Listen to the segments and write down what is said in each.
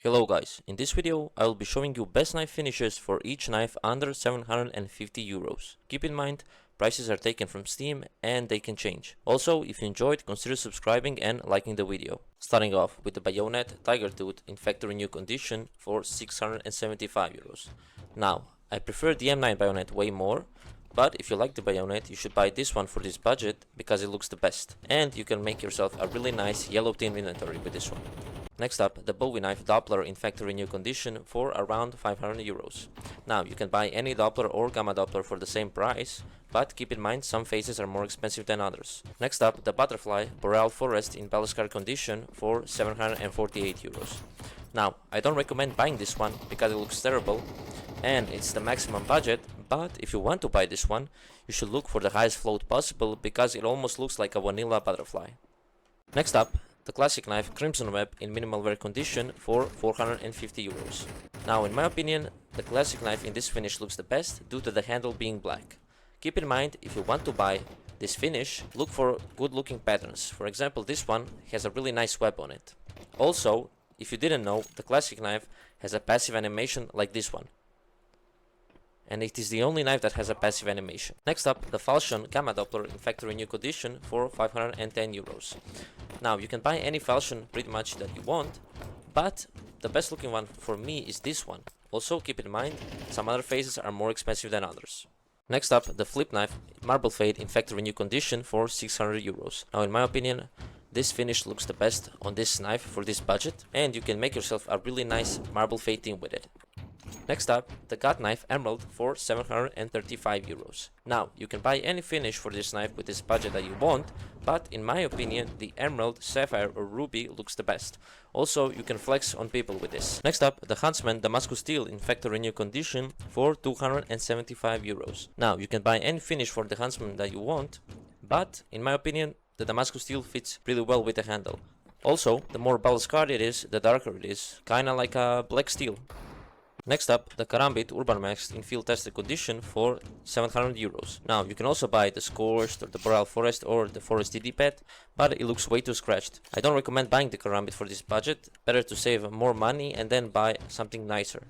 Hello guys, in this video I will be showing you best knife finishes for each knife under 750 euros. Keep in mind, prices are taken from Steam and they can change. Also, if you enjoyed, consider subscribing and liking the video. Starting off with the Bayonet Tiger Tooth in factory new condition for 675 euros. Now, I prefer the M9 Bayonet way more, but if you like the Bayonet, you should buy this one for this budget because it looks the best. And you can make yourself a really nice yellow tin inventory with this one. Next up, the Bowie knife Doppler in factory new condition for around 500 euros. Now, you can buy any Doppler or Gamma Doppler for the same price, but keep in mind some faces are more expensive than others. Next up, the Butterfly Boreal Forest in Baliscar condition for 748 euros. Now, I don't recommend buying this one because it looks terrible and it's the maximum budget, but if you want to buy this one, you should look for the highest float possible because it almost looks like a vanilla butterfly. Next up, the classic knife Crimson Web in minimal wear condition for 450 euros. Now, in my opinion, the classic knife in this finish looks the best due to the handle being black. Keep in mind, if you want to buy this finish, look for good looking patterns. For example, this one has a really nice web on it. Also, if you didn't know, the classic knife has a passive animation like this one. And it is the only knife that has a passive animation. Next up, the Falchion Gamma Doppler in factory new condition for 510 euros. Now, you can buy any Falchion pretty much that you want, but the best looking one for me is this one. Also, keep in mind, some other faces are more expensive than others. Next up, the Flip Knife Marble Fade in factory new condition for 600 euros. Now, in my opinion, this finish looks the best on this knife for this budget, and you can make yourself a really nice marble fade thing with it. Next up, the Gut Knife Emerald for 735 euros. Now, you can buy any finish for this knife with this budget that you want, but in my opinion, the Emerald, Sapphire or Ruby looks the best. Also, you can flex on people with this. Next up, the Huntsman Damascus Steel in factory new condition for 275 euros. Now, you can buy any finish for the Huntsman that you want, but in my opinion, the Damascus Steel fits really well with the handle. Also, the more Baliscard it is, the darker it is, kinda like a black steel. Next up, the Karambit Urban Max in field tested condition for 700 euros. Now, you can also buy the Scorched or the Boreal Forest or the Forest DD Pet, but it looks way too scratched. I don't recommend buying the Karambit for this budget, better to save more money and then buy something nicer.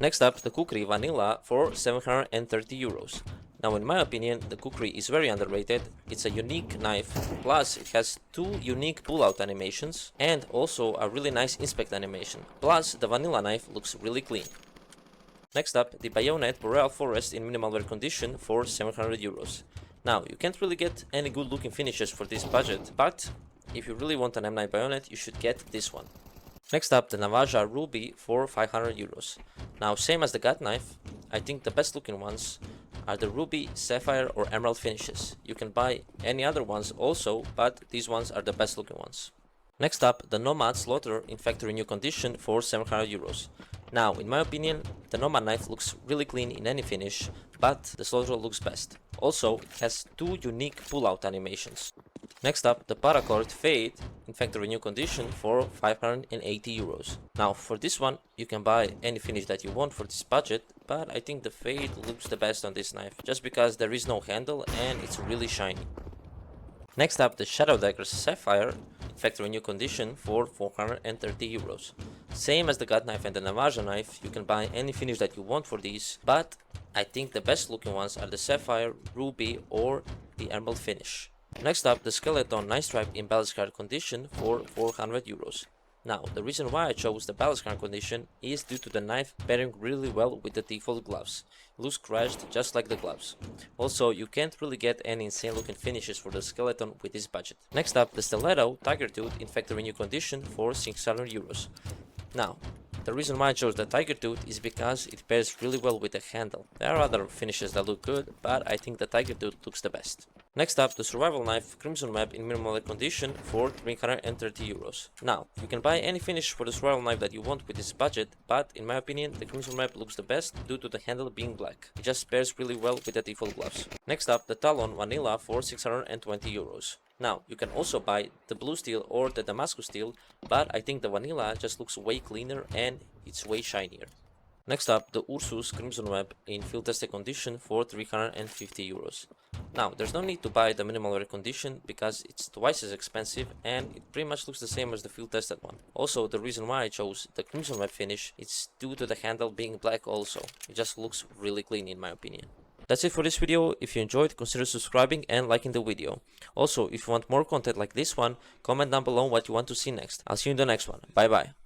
Next up, the Kukri Vanilla for 730 euros. Now, in my opinion, the Kukri is very underrated. It's a unique knife, plus it has two unique pull-out animations and also a really nice inspect animation. Plus, the vanilla knife looks really clean. Next up, the Bayonet Boreal Forest in minimal wear condition for 700 euros. Now, you can't really get any good looking finishes for this budget, but if you really want an M9 Bayonet, you should get this one. Next up, the Navaja Ruby for 500 euros. Now, same as the Gut Knife, I think the best looking ones are the Ruby, Sapphire or Emerald finishes. You can buy any other ones also, but these ones are the best looking ones. Next up, the Nomad Slaughter in factory new condition for 700 euros. Now, in my opinion, the Nomad knife looks really clean in any finish, but the Slaughter looks best. Also, it has two unique pull-out animations. Next up, the Paracord Fade in factory new condition for 580 euros. Now, for this one, you can buy any finish that you want for this budget, but I think the Fade looks the best on this knife, just because there is no handle and it's really shiny. Next up, the Shadow Daggers Sapphire in factory new condition for 430 euros. Same as the Gut Knife and the Navaja knife, you can buy any finish that you want for these, but I think the best looking ones are the Sapphire, Ruby or the Emerald finish. Next up, the Skeleton Knife Stripe in Baliscard condition for 400 euros. Now, the reason why I chose the Baliscard condition is due to the knife pairing really well with the default gloves. It looks crashed just like the gloves. Also, you can't really get any insane looking finishes for the Skeleton with this budget. Next up, the Stiletto Tiger Tooth in factory new condition for 600 euros. Now, the reason why I chose the Tiger Tooth is because it pairs really well with the handle. There are other finishes that look good, but I think the Tiger Tooth looks the best. Next up, the Survival Knife Crimson Web in minimal wear condition for 330 euros. Now, you can buy any finish for the Survival Knife that you want with this budget, but in my opinion, the Crimson Web looks the best due to the handle being black. It just pairs really well with the default gloves. Next up, the Talon Vanilla for 620 euros. Now, you can also buy the Blue Steel or the Damascus Steel, but I think the Vanilla just looks way cleaner and it's way shinier. Next up, the Ursus Crimson Web in field tested condition for 350 euros. Now, there's no need to buy the minimal wear condition because it's twice as expensive and it pretty much looks the same as the field tested one. Also, the reason why I chose the crimson matte finish is due to the handle being black also. It just looks really clean in my opinion. That's it for this video. If you enjoyed, consider subscribing and liking the video. Also, if you want more content like this one, comment down below what you want to see next. I'll see you in the next one. Bye bye.